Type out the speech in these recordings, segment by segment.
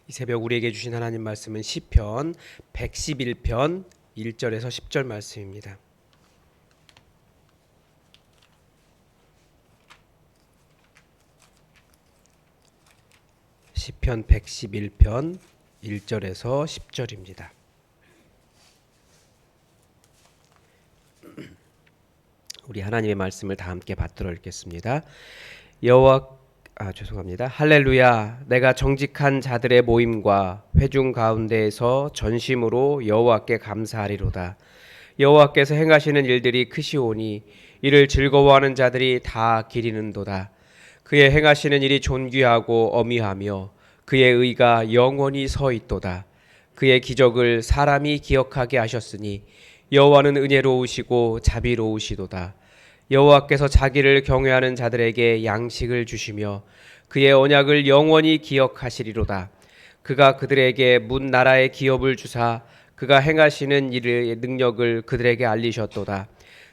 이 새벽 우리에게 주신 하나님 말씀은 시편 111편 1절에서 10절 말씀입니다. 시편 111편 1절에서 10절입니다. 우리 하나님의 말씀을 다 함께 받들어 읽겠습니다. 죄송합니다. 할렐루야. 내가 정직한 자들의 모임과 회중 가운데에서 전심으로 여호와께 감사하리로다. 여호와께서 행하시는 일들이 크시오니 이를 즐거워하는 자들이 다 기리는도다. 그의 행하시는 일이 존귀하고 어미하며 그의 의가 영원히 서 있도다. 그의 기적을 사람이 기억하게 하셨으니 여호와는 은혜로우시고 자비로우시도다. 여호와께서 자기를 경외하는 자들에게 양식을 주시며 그의 언약을 영원히 기억하시리로다. 그가 그들에게 문 나라의 기업을 주사 그가 행하시는 일의 능력을 그들에게 알리셨도다.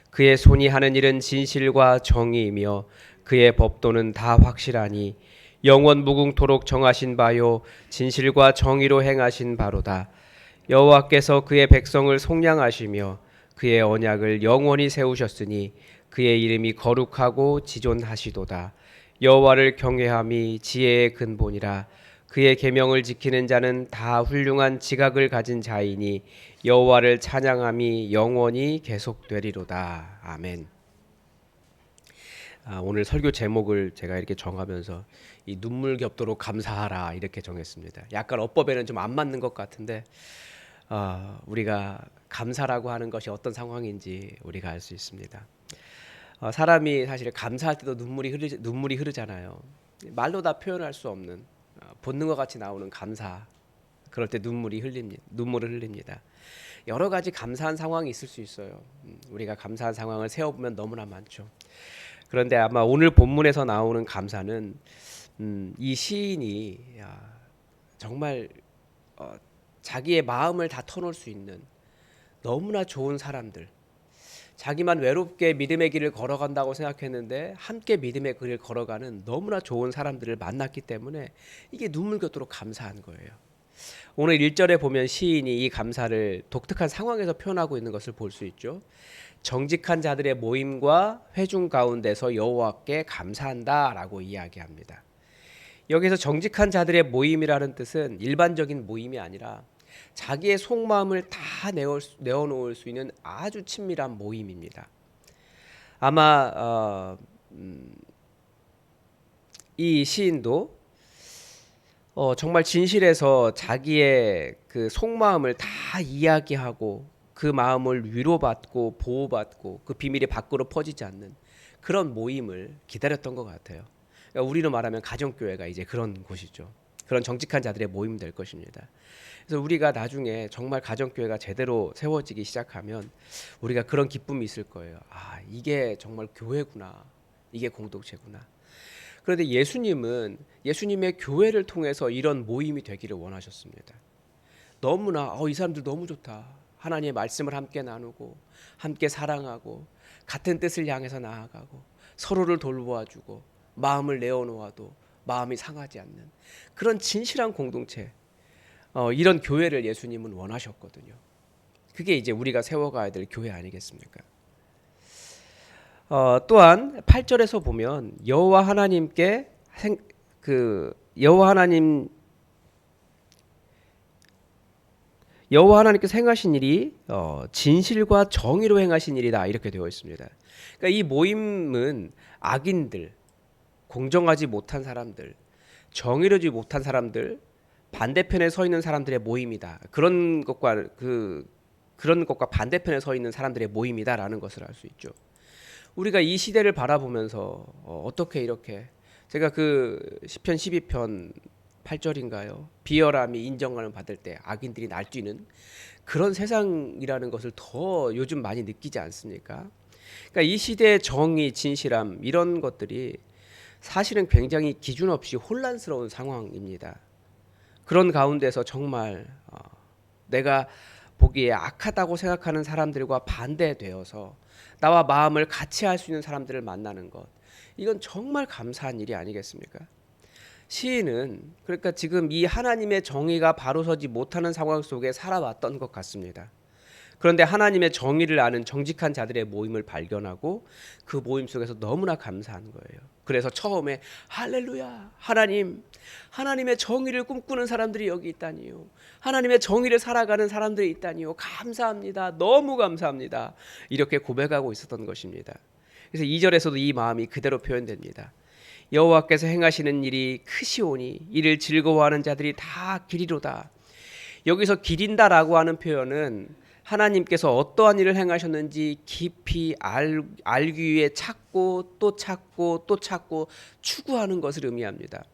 그의 손이 하는 일은 진실과 정의이며 그의 법도는 다 확실하니 영원 무궁토록 정하신 바요 진실과 정의로 행하신 바로다. 여호와께서 그의 백성을 속량하시며 그의 언약을 영원히 세우셨으니 그의 이름이 거룩하고 지존하시도다. 여호와를 경외함이 지혜의 근본이라. 그의 계명을 지키는 자는 다 훌륭한 지각을 가진 자이니 여호와를 찬양함이 영원히 계속되리로다. 아멘. 오늘 설교 제목을 제가 이렇게 정하면서 이 눈물 겹도록 감사하라 이렇게 정했습니다. 약간 어법에는 좀 안 맞는 것 같은데 우리가 감사라고 하는 것이 어떤 상황인지 우리가 알 수 있습니다. 사람이 사실 감사할 때도 눈물이 흐르잖아요. 말로 다 표현할 수 없는 본능과 같이 나오는 감사. 그럴 때 눈물을 흘립니다. 여러 가지 감사한 상황이 있을 수 있어요. 우리가 감사한 상황을 세어보면 너무나 많죠. 그런데 아마 오늘 본문에서 나오는 감사는 이 시인이 정말 자기의 마음을 다 터놓을 수 있는 너무나 좋은 사람들, 자기만 외롭게 믿음의 길을 걸어간다고 생각했는데 함께 믿음의 길을 걸어가는 너무나 좋은 사람들을 만났기 때문에 이게 눈물겹도록 감사한 거예요. 오늘 1절에 보면 시인이 이 감사를 독특한 상황에서 표현하고 있는 것을 볼 수 있죠. 정직한 자들의 모임과 회중 가운데서 여호와께 감사한다라고 이야기합니다. 여기서 정직한 자들의 모임이라는 뜻은 일반적인 모임이 아니라 자기의 속마음을 다 내어놓을 수 있는 아주 친밀한 모임입니다. 아마 이 시인도 정말 진실해서 자기의 그 속마음을 다 이야기하고 그 마음을 위로받고 보호받고 그 비밀이 밖으로 퍼지지 않는 그런 모임을 기다렸던 것 같아요. 그러니까 우리로 말하면 가정교회가 이제 그런 곳이죠. 그런 정직한 자들의 모임 될 것입니다. 그래서 우리가 나중에 정말 가정교회가 제대로 세워지기 시작하면 우리가 그런 기쁨이 있을 거예요. 이게 정말 교회구나. 이게 공동체구나. 그런데 예수님은 예수님의 교회를 통해서 이런 모임이 되기를 원하셨습니다. 너무나 이 사람들 너무 좋다. 하나님의 말씀을 함께 나누고 함께 사랑하고 같은 뜻을 향해서 나아가고 서로를 돌보아주고 마음을 내어놓아도 마음이 상하지 않는 그런 진실한 공동체, 이런 교회를 예수님은 원하셨거든요. 그게 이제 우리가 세워가야 될 교회 아니겠습니까? 또한 8절에서 보면 여호와 하나님께서 행하신 일이 진실과 정의로 행하신 일이다 이렇게 되어 있습니다. 그러니까 이 모임은 악인들, 공정하지 못한 사람들, 정의로지 못한 사람들, 반대편에 서 있는 사람들의 모임이다. 그런 것과 반대편에 서 있는 사람들의 모임이다라는 것을 알 수 있죠. 우리가 이 시대를 바라보면서 어떻게 이렇게 제가 그 시편 12편 8절인가요? 비열함이 인정을 받을 때 악인들이 날뛰는 그런 세상이라는 것을 더 요즘 많이 느끼지 않습니까? 그러니까 이 시대의 정의, 진실함 이런 것들이 사실은 굉장히 기준 없이 혼란스러운 상황입니다. 그런 가운데서 정말 내가 보기에 악하다고 생각하는 사람들과 반대되어서 나와 마음을 같이 할 수 있는 사람들을 만나는 것, 이건 정말 감사한 일이 아니겠습니까? 시인은 그러니까 지금 이 하나님의 정의가 바로 서지 못하는 상황 속에 살아왔던 것 같습니다. 그런데 하나님의 정의를 아는 정직한 자들의 모임을 발견하고 그 모임 속에서 너무나 감사한 거예요. 그래서 처음에 할렐루야, 하나님의 정의를 꿈꾸는 사람들이 여기 있다니요. 하나님의 정의를 살아가는 사람들이 있다니요. 감사합니다. 너무 감사합니다. 이렇게 고백하고 있었던 것입니다. 그래서 2절에서도 이 마음이 그대로 표현됩니다. 여호와께서 행하시는 일이 크시오니 이를 즐거워하는 자들이 다 기리로다. 여기서 기린다라고 하는 표현은 하나님께서 어떠한 일을 행하셨는지 깊이 알기 위해 찾고 또 찾고 또 찾고 추구하는 것을 의미합니다.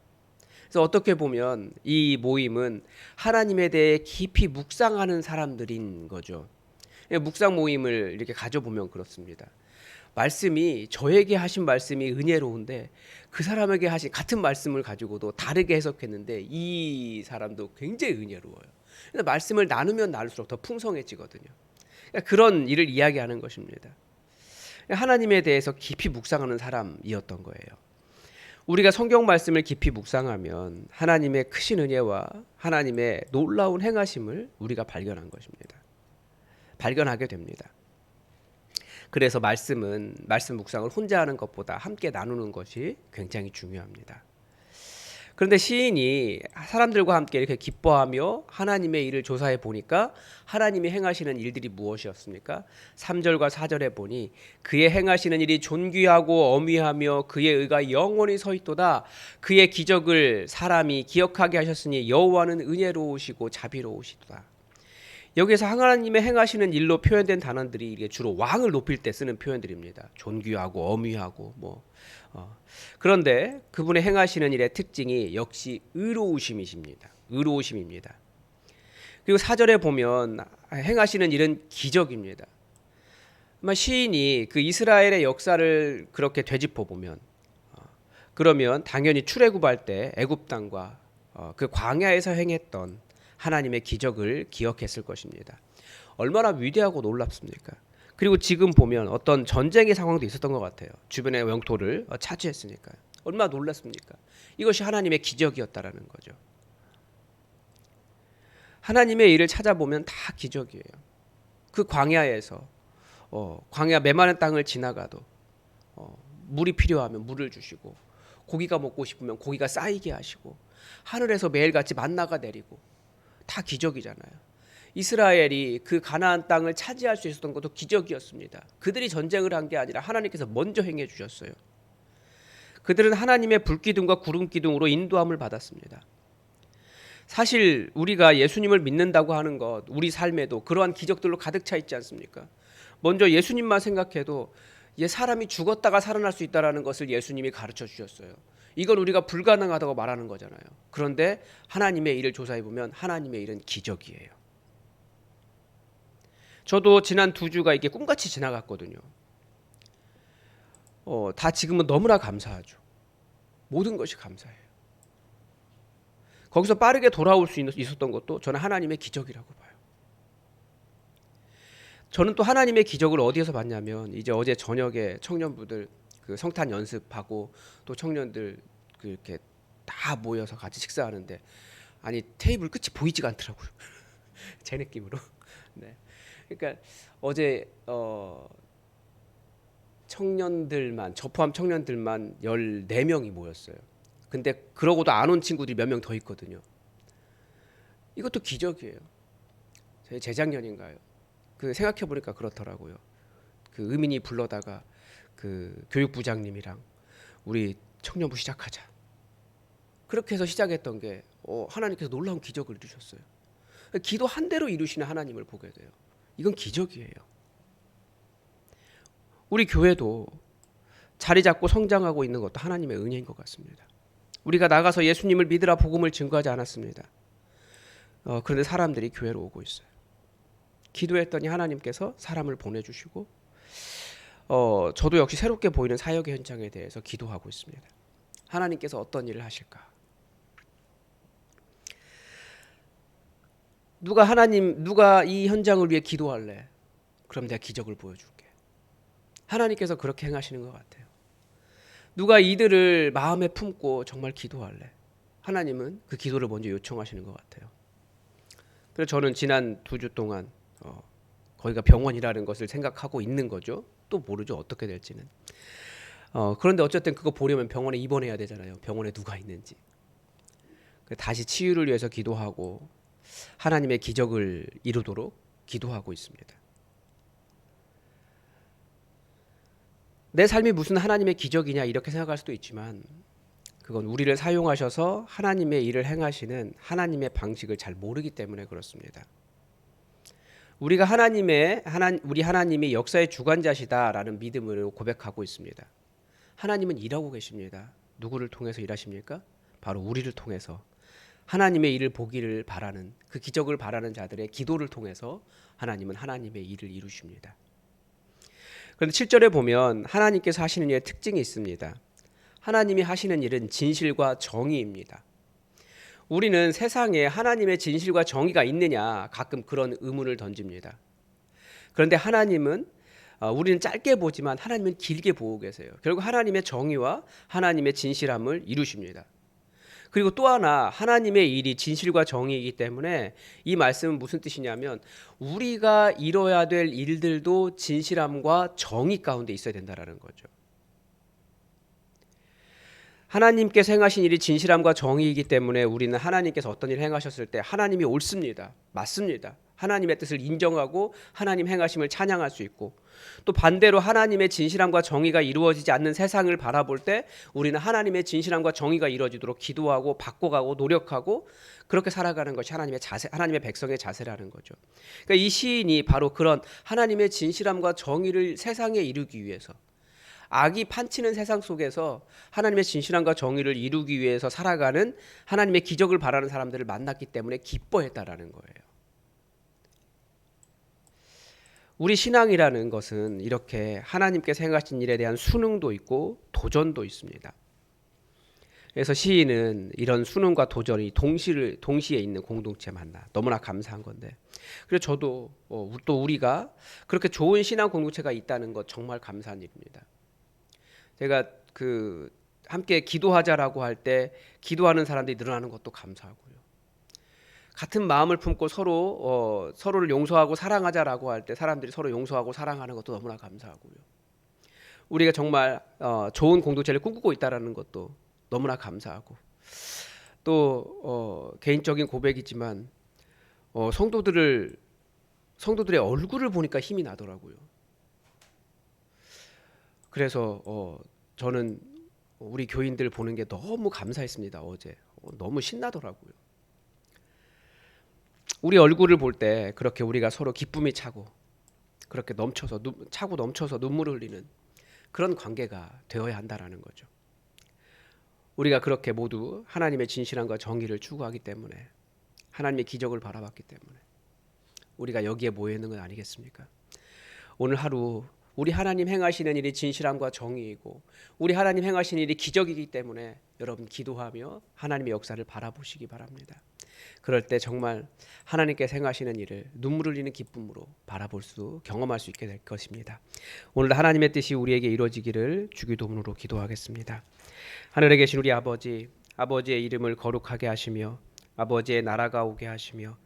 그래서 어떻게 보면 이 모임은 하나님에 대해 깊이 묵상하는 사람들인 거죠. 묵상 모임을 이렇게 가져보면 그렇습니다. 말씀이 저에게 하신 말씀이 은혜로운데 그 사람에게 하신 같은 말씀을 가지고도 다르게 해석했는데 이 사람도 굉장히 은혜로워요. 그래서 말씀을 나누면 나눌수록 더 풍성해지거든요. 그러니까 그런 일을 이야기하는 것입니다. 하나님에 대해서 깊이 묵상하는 사람이었던 거예요. 우리가 성경 말씀을 깊이 묵상하면 하나님의 크신 은혜와 하나님의 놀라운 행하심을 우리가 발견하게 됩니다. 그래서 말씀 묵상을 혼자 하는 것보다 함께 나누는 것이 굉장히 중요합니다. 그런데 시인이 사람들과 함께 이렇게 기뻐하며 하나님의 일을 조사해 보니까 하나님이 행하시는 일들이 무엇이었습니까? 3절과 4절에 보니 그의 행하시는 일이 존귀하고 어미하며 그의 의가 영원히 서 있도다. 그의 기적을 사람이 기억하게 하셨으니 여호와는 은혜로우시고 자비로우시도다. 여기서 하나님의 행하시는 일로 표현된 단어들이 이게 주로 왕을 높일 때 쓰는 표현들입니다. 존귀하고 어미하고 그런데 그분의 행하시는 일의 특징이 역시 의로우심입니다. 그리고 4절에 보면 행하시는 일은 기적입니다. 아마 시인이 그 이스라엘의 역사를 그렇게 되짚어 보면 그러면 당연히 출애굽할 때 애굽 땅과 그 광야에서 행했던 하나님의 기적을 기억했을 것입니다. 얼마나 위대하고 놀랍습니까? 그리고 지금 보면 어떤 전쟁의 상황도 있었던 것 같아요. 주변의 영토를 차지했으니까요. 얼마나 놀랐습니까? 이것이 하나님의 기적이었다라는 거죠. 하나님의 일을 찾아보면 다 기적이에요. 그 광야에서 광야 메마른 땅을 지나가도 물이 필요하면 물을 주시고 고기가 먹고 싶으면 고기가 쌓이게 하시고 하늘에서 매일같이 만나가 내리고 다 기적이잖아요. 이스라엘이 그 가나안 땅을 차지할 수 있었던 것도 기적이었습니다. 그들이 전쟁을 한 게 아니라 하나님께서 먼저 행해 주셨어요. 그들은 하나님의 불기둥과 구름기둥으로 인도함을 받았습니다. 사실 우리가 예수님을 믿는다고 하는 것, 우리 삶에도 그러한 기적들로 가득 차 있지 않습니까? 먼저 예수님만 생각해도 사람이 죽었다가 살아날 수 있다는 것을 예수님이 가르쳐 주셨어요. 이건 우리가 불가능하다고 말하는 거잖아요. 그런데 하나님의 일을 조사해 보면 하나님의 일은 기적이에요. 저도 지난 2주가 이게 꿈같이 지나갔거든요. 다 지금은 너무나 감사하죠. 모든 것이 감사해요. 거기서 빠르게 돌아올 수 있었던 것도 저는 하나님의 기적이라고 봐요. 저는 또 하나님의 기적을 어디에서 봤냐면 이제 어제 저녁에 청년부들 그 성탄 연습하고 또 청년들 이렇게 다 모여서 같이 식사하는데 아니 테이블 끝이 보이지가 않더라고요. 제 느낌으로. 네. 그러니까 어제 청년들만 저 포함 청년들만 14명이 모였어요. 근데 그러고도 안 온 친구들이 몇 명 더 있거든요. 이것도 기적이에요. 재작년인가요? 그 생각해 보니까 그렇더라고요. 그 의민이 불러다가 그 교육부장님이랑 우리 청년부 시작하자. 그렇게 해서 시작했던 게 하나님께서 놀라운 기적을 이루셨어요. 기도 한 대로 이루시는 하나님을 보게 돼요. 이건 기적이에요. 우리 교회도 자리 잡고 성장하고 있는 것도 하나님의 은혜인 것 같습니다. 우리가 나가서 예수님을 믿으라 복음을 증거하지 않았습니다. 그런데 사람들이 교회로 오고 있어요. 기도했더니 하나님께서 사람을 보내주시고 저도 역시 새롭게 보이는 사역의 현장에 대해서 기도하고 있습니다. 하나님께서 어떤 일을 하실까? 누가 이 현장을 위해 기도할래? 그럼 내가 기적을 보여줄게. 하나님께서 그렇게 행하시는 것 같아요. 누가 이들을 마음에 품고 정말 기도할래? 하나님은 그 기도를 먼저 요청하시는 것 같아요. 그래서 저는 지난 2주 동안 거기가 병원이라는 것을 생각하고 있는 거죠. 또 모르죠, 어떻게 될지는. 그런데 어쨌든 그거 보려면 병원에 입원해야 되잖아요. 병원에 누가 있는지. 다시 치유를 위해서 기도하고 하나님의 기적을 이루도록 기도하고 있습니다. 내 삶이 무슨 하나님의 기적이냐 이렇게 생각할 수도 있지만 그건 우리를 사용하셔서 하나님의 일을 행하시는 하나님의 방식을 잘 모르기 때문에 그렇습니다. 우리 하나님이 역사의 주관자시다라는 믿음으로 고백하고 있습니다. 하나님은 일하고 계십니다. 누구를 통해서 일하십니까? 바로 우리를 통해서 하나님의 일을 보기를 바라는, 그 기적을 바라는 자들의 기도를 통해서 하나님은 하나님의 일을 이루십니다. 그런데 7절에 보면 하나님께서 하시는 일의 특징이 있습니다. 하나님이 하시는 일은 진실과 정의입니다. 우리는 세상에 하나님의 진실과 정의가 있느냐 가끔 그런 의문을 던집니다. 그런데 하나님은 우리는 짧게 보지만 하나님은 길게 보고 계세요. 결국 하나님의 정의와 하나님의 진실함을 이루십니다. 그리고 또 하나 하나님의 일이 진실과 정의이기 때문에 이 말씀은 무슨 뜻이냐면 우리가 이뤄야 될 일들도 진실함과 정의 가운데 있어야 된다는 거죠. 하나님께서 행하신 일이 진실함과 정의이기 때문에 우리는 하나님께서 어떤 일을 행하셨을 때 하나님이 옳습니다. 맞습니다. 하나님의 뜻을 인정하고 하나님 행하심을 찬양할 수 있고, 또 반대로 하나님의 진실함과 정의가 이루어지지 않는 세상을 바라볼 때 우리는 하나님의 진실함과 정의가 이루어지도록 기도하고 바꿔가고 노력하고 그렇게 살아가는 것이 하나님의 자세, 하나님의 백성의 자세라는 거죠. 그러니까 이 시인이 바로 그런 하나님의 진실함과 정의를 세상에 이루기 위해서, 악이 판치는 세상 속에서 하나님의 진실함과 정의를 이루기 위해서 살아가는 하나님의 기적을 바라는 사람들을 만났기 때문에 기뻐했다라는 거예요. 우리 신앙이라는 것은 이렇게 하나님께서 행하신 일에 대한 수능도 있고 도전도 있습니다. 그래서 시인은 이런 수능과 도전이 동시에 있는 공동체 만나 너무나 감사한 건데, 그래서 저도 또 우리가 그렇게 좋은 신앙 공동체가 있다는 것 정말 감사한 일입니다. 제가 함께 기도하자라고 할 때 기도하는 사람들이 늘어나는 것도 감사하고요. 같은 마음을 품고 서로를 용서하고 사랑하자라고 할 때 사람들이 서로 용서하고 사랑하는 것도 너무나 감사하고요. 우리가 정말 좋은 공동체를 꿈꾸고 있다라는 것도 너무나 감사하고, 또 개인적인 고백이지만 성도들의 얼굴을 보니까 힘이 나더라고요. 그래서 저는 우리 교인들 보는 게 너무 감사했습니다. 어제 너무 신나더라고요. 우리 얼굴을 볼 때 그렇게 우리가 서로 기쁨이 차고 그렇게 넘쳐서 눈물을 흘리는 그런 관계가 되어야 한다라는 거죠. 우리가 그렇게 모두 하나님의 진실함과 정의를 추구하기 때문에, 하나님의 기적을 바라봤기 때문에 우리가 여기에 모여 있는 건 아니겠습니까? 오늘 하루 우리 하나님 행하시는 일이 진실함과 정의이고 우리 하나님 행하시는 일이 기적이기 때문에 여러분 기도하며 하나님의 역사를 바라보시기 바랍니다. 그럴 때 정말 하나님께서 행하시는 일을 눈물 흘리는 기쁨으로 경험할 수 있게 될 것입니다. 오늘 하나님의 뜻이 우리에게 이루어지기를 주기도문으로 기도하겠습니다. 하늘에 계신 우리 아버지, 아버지의 이름을 거룩하게 하시며 아버지의 나라가 오게 하시며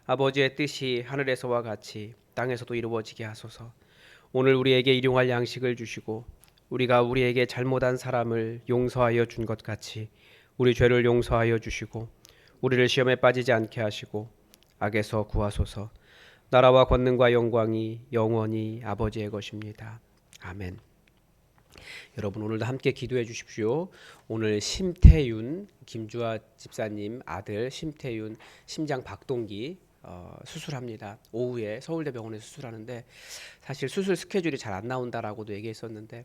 아버지의 뜻이 하늘에서와 같이 땅에서도 이루어지게 하소서. 오늘 우리에게 일용할 양식을 주시고 우리가 우리에게 잘못한 사람을 용서하여 준 것 같이 우리 죄를 용서하여 주시고 우리를 시험에 빠지지 않게 하시고 악에서 구하소서. 나라와 권능과 영광이 영원히 아버지의 것입니다. 아멘. 여러분 오늘도 함께 기도해 주십시오. 오늘 심태윤 김주아 집사님 아들 심태윤 심장 박동기 수술합니다. 오후에 서울대병원에서 수술하는데 사실 수술 스케줄이 잘 안 나온다라고도 얘기했었는데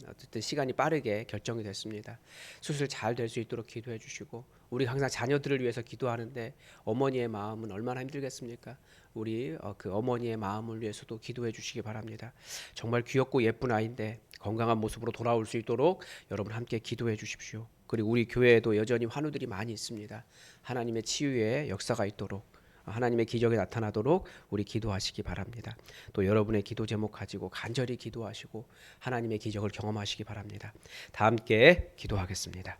어쨌든 시간이 빠르게 결정이 됐습니다. 수술 잘 될 수 있도록 기도해 주시고, 우리 항상 자녀들을 위해서 기도하는데 어머니의 마음은 얼마나 힘들겠습니까? 우리 그 어머니의 마음을 위해서도 기도해 주시기 바랍니다. 정말 귀엽고 예쁜 아이인데 건강한 모습으로 돌아올 수 있도록 여러분 함께 기도해 주십시오. 그리고 우리 교회에도 여전히 환우들이 많이 있습니다. 하나님의 치유의 역사가 있도록, 하나님의 기적이 나타나도록 우리 기도하시기 바랍니다. 또 여러분의 기도 제목 가지고 간절히 기도하시고 하나님의 기적을 경험하시기 바랍니다. 다 함께 기도하겠습니다.